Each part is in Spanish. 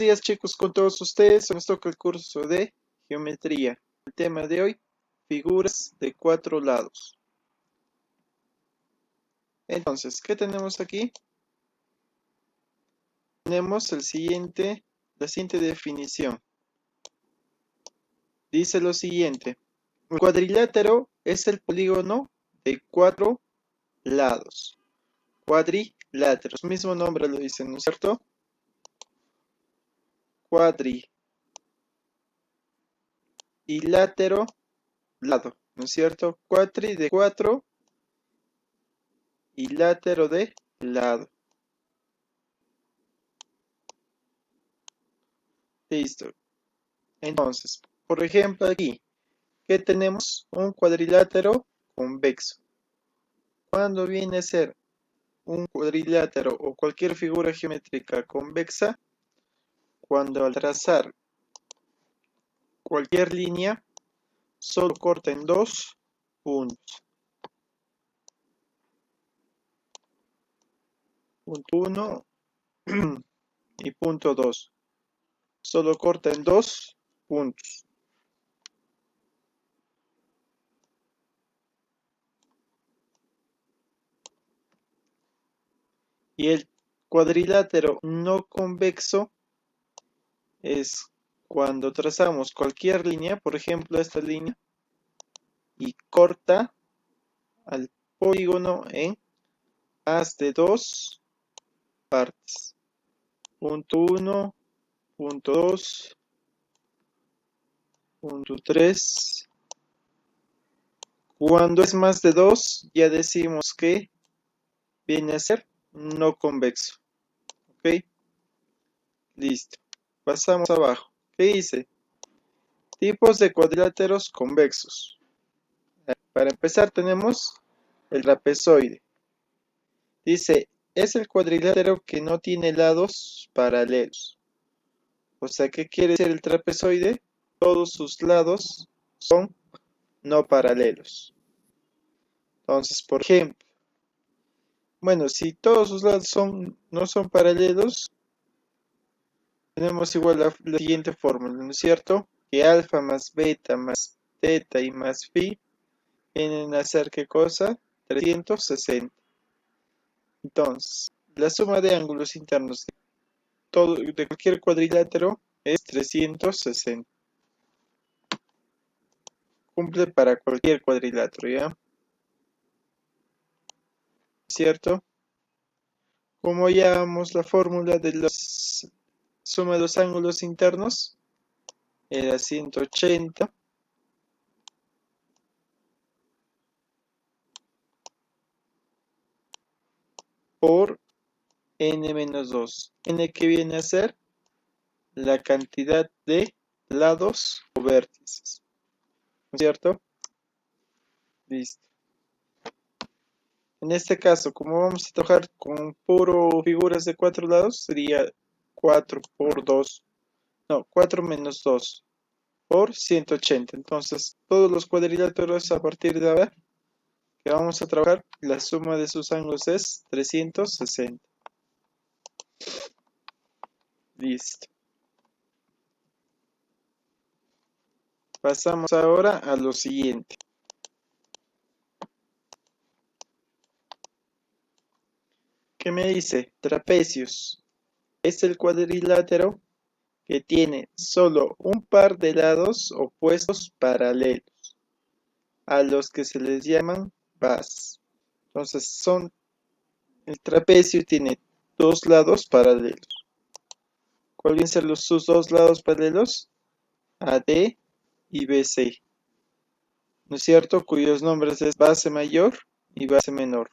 Días chicos con todos ustedes, nos toca el curso de geometría. El tema de hoy, figuras de 4 lados. Entonces, ¿qué tenemos aquí? Tenemos la siguiente definición. Dice lo siguiente: el cuadrilátero es el polígono de 4 lados. Cuadrilátero, su mismo nombre lo dice, ¿no es cierto? Cuadrilátero, lado, ¿no es cierto? Cuatri de 4 y látero de lado. Listo. Entonces, por ejemplo aquí, ¿qué tenemos? Un cuadrilátero convexo. ¿Cuándo viene a ser un cuadrilátero o cualquier figura geométrica convexa? Cuando al trazar cualquier línea solo corta en 2 puntos. Punto 1 y punto 2. Solo corta en 2 puntos. Y el cuadrilátero no convexo es cuando trazamos cualquier línea, por ejemplo esta línea, y corta al polígono en más de 2 partes. Punto 1, punto 2, punto 3. Cuando es más de 2, ya decimos que viene a ser no convexo. ¿Ok? Listo. Pasamos abajo. ¿Qué dice? Tipos de cuadriláteros convexos. Para empezar tenemos el trapezoide. Dice, es el cuadrilátero que no tiene lados paralelos. O sea, ¿qué quiere decir el trapezoide? Todos sus lados son no paralelos. Entonces, por ejemplo, bueno, si todos sus lados no son paralelos, tenemos igual la siguiente fórmula, ¿no es cierto? Que alfa más beta más teta y más phi vienen a ser ¿qué cosa? 360. Entonces, la suma de ángulos internos de cualquier cuadrilátero es 360. Cumple para cualquier cuadrilátero, ¿ya? ¿Cierto? Como llamamos la fórmula de la suma de los ángulos internos, era 180 por n menos 2. N que viene a ser la cantidad de lados o vértices. ¿No es cierto? Listo. En este caso, como vamos a trabajar con puro figuras de 4 lados, sería 4 por 2. No, 4 menos 2 por 180. Entonces, todos los cuadriláteros a partir de ahora que vamos a trabajar, la suma de sus ángulos es 360. Listo. Pasamos ahora a lo siguiente. ¿Qué me dice? Trapecios. Es el cuadrilátero que tiene solo un par de lados opuestos paralelos, a los que se les llaman bases. Entonces, el trapecio tiene 2 lados paralelos. ¿Cuáles vienen a ser sus 2 lados paralelos? AD y BC. ¿No es cierto? Cuyos nombres es base mayor y base menor.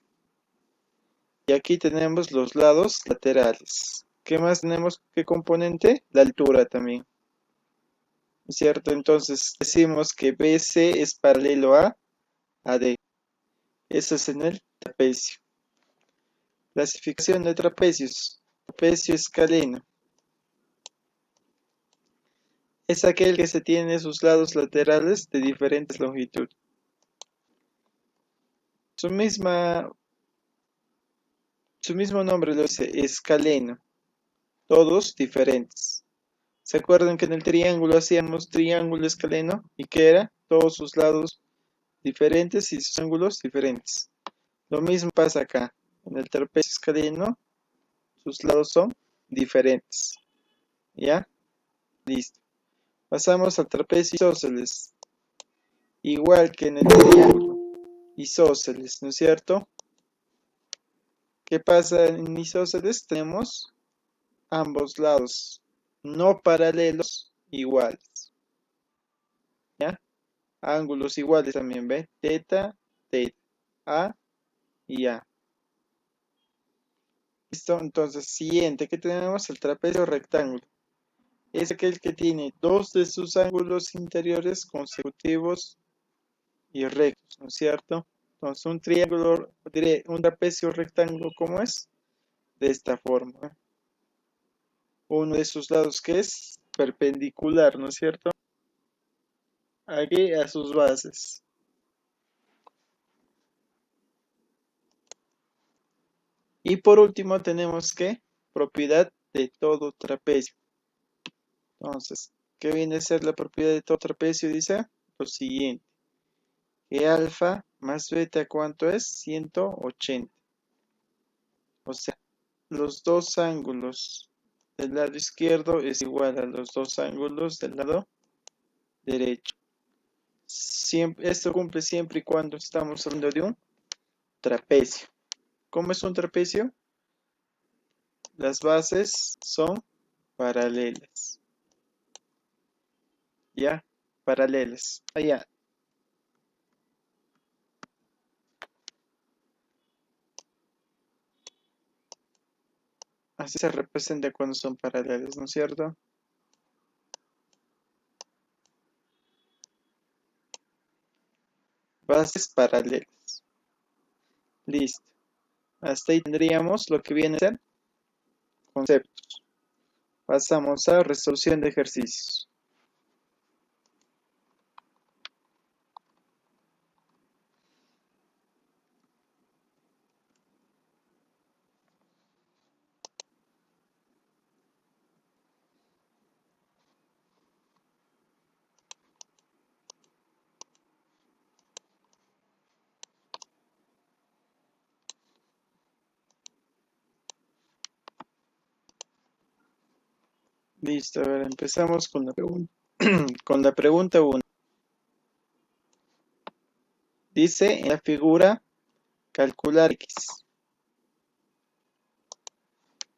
Y aquí tenemos los lados laterales. ¿Qué más tenemos? ¿Qué componente? La altura también. ¿No es cierto? Entonces decimos que BC es paralelo a AD. Eso es en el trapecio. Clasificación de trapecios. Trapecio escaleno. Es aquel que se tiene sus lados laterales de diferentes longitudes. Su mismo nombre lo dice, escaleno. Todos diferentes. ¿Se acuerdan que en el triángulo hacíamos triángulo escaleno? ¿Y qué era? Todos sus lados diferentes y sus ángulos diferentes. Lo mismo pasa acá. En el trapecio escaleno, sus lados son diferentes. ¿Ya? Listo. Pasamos al trapecio isósceles. Igual que en el triángulo isósceles, ¿no es cierto? ¿Qué pasa en isósceles? Tenemos ambos lados no paralelos iguales. ¿Ya? Ángulos iguales también, ¿ve? Teta, teta, A y A. ¿Listo? Entonces, siguiente que tenemos, el trapecio rectángulo. Es aquel que tiene dos de sus ángulos interiores consecutivos y rectos, ¿no es cierto? Entonces, un triángulo, un trapecio rectángulo, ¿cómo es? De esta forma. Uno de sus lados que es perpendicular, ¿no es cierto? Aquí a sus bases. Y por último tenemos que propiedad de todo trapecio. Entonces, ¿qué viene a ser la propiedad de todo trapecio? Dice lo siguiente. Que alfa más beta, ¿cuánto es? 180. O sea, los dos ángulos del lado izquierdo es igual a los dos ángulos del lado derecho. Esto cumple siempre y cuando estamos hablando de un trapecio. ¿Cómo es un trapecio? Las bases son paralelas. ¿Ya? Paralelas. Allá. Así se representa cuando son paralelas, ¿no es cierto? Bases paralelas. Listo. Hasta ahí tendríamos lo que viene a ser conceptos. Pasamos a resolución de ejercicios. Listo, a ver, empezamos con la pregunta. Con la pregunta 1. Dice en la figura calcular x.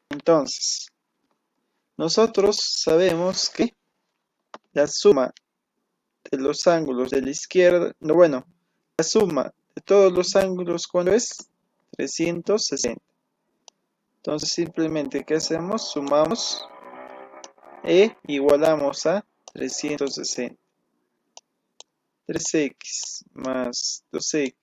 Entonces, nosotros sabemos que la suma de los ángulos de la izquierda, no, bueno, la suma de todos los ángulos, ¿cuánto es? 360. Entonces, simplemente, ¿qué hacemos? Sumamos e igualamos a 360. 3x más 2x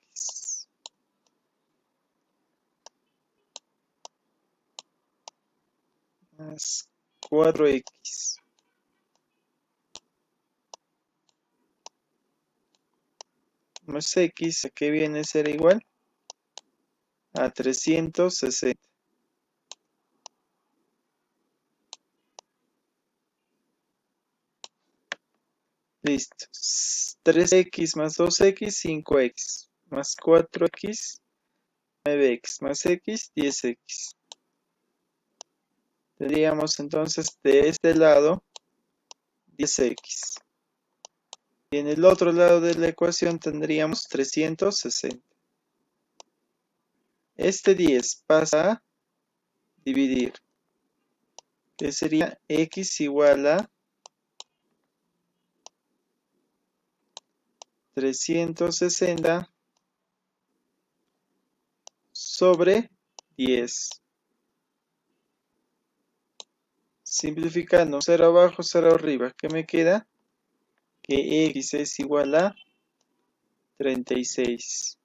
más 4x más x, ¿a qué viene a ser igual? A 360. Listo. 3x más 2x, 5x más 4x, 9x más x, 10x. Tendríamos entonces de este lado 10x. Y en el otro lado de la ecuación tendríamos 360. Este 10 pasa a dividir. Que sería x igual a 360 sobre 10. Simplificando, 0 abajo, 0 arriba. ¿Qué me queda? Que x es igual a 36.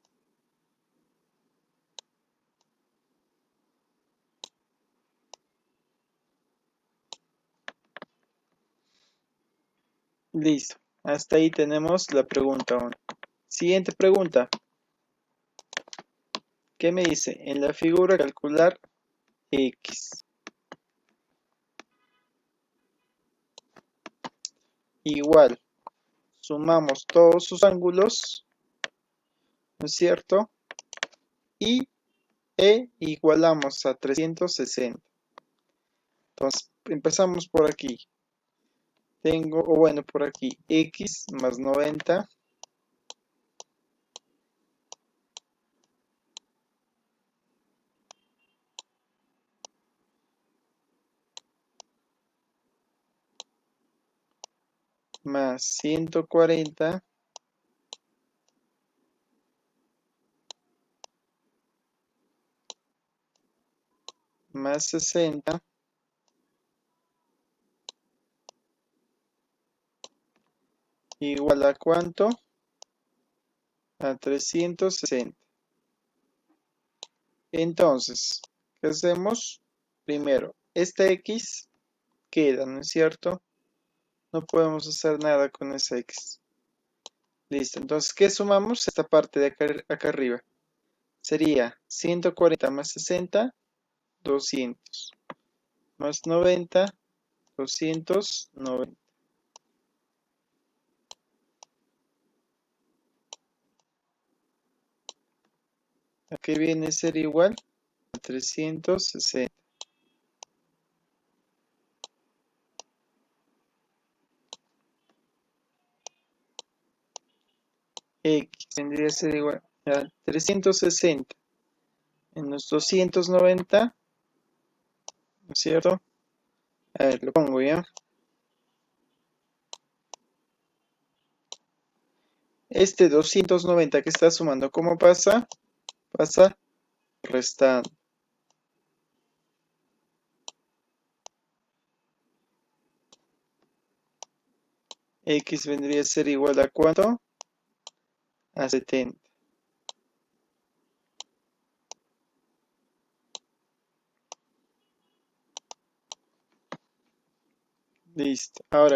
Listo. Hasta ahí tenemos la pregunta 1. Siguiente pregunta. ¿Qué me dice? En la figura calcular x. igual, sumamos todos sus ángulos, ¿no es cierto? Y igualamos a 360. Entonces, empezamos por aquí. Tengo, o bueno, por aquí, x más 90 más 140 más 60 igual a ¿cuánto? A 360. Entonces, ¿qué hacemos? Primero, esta x queda, ¿no es cierto? No podemos hacer nada con esa x. Listo, entonces, ¿qué sumamos? Esta parte de acá arriba. Sería 140 más 60, 200. Más 90, 290. Aquí viene a ser igual a 360. X vendría a ser igual a 360 en los 290, ¿no es cierto? A ver, lo pongo ya. Este 290 que está sumando, ¿cómo pasa? Pasa restando. X vendría a ser igual a ¿cuánto? A 70. Listo. Ahora,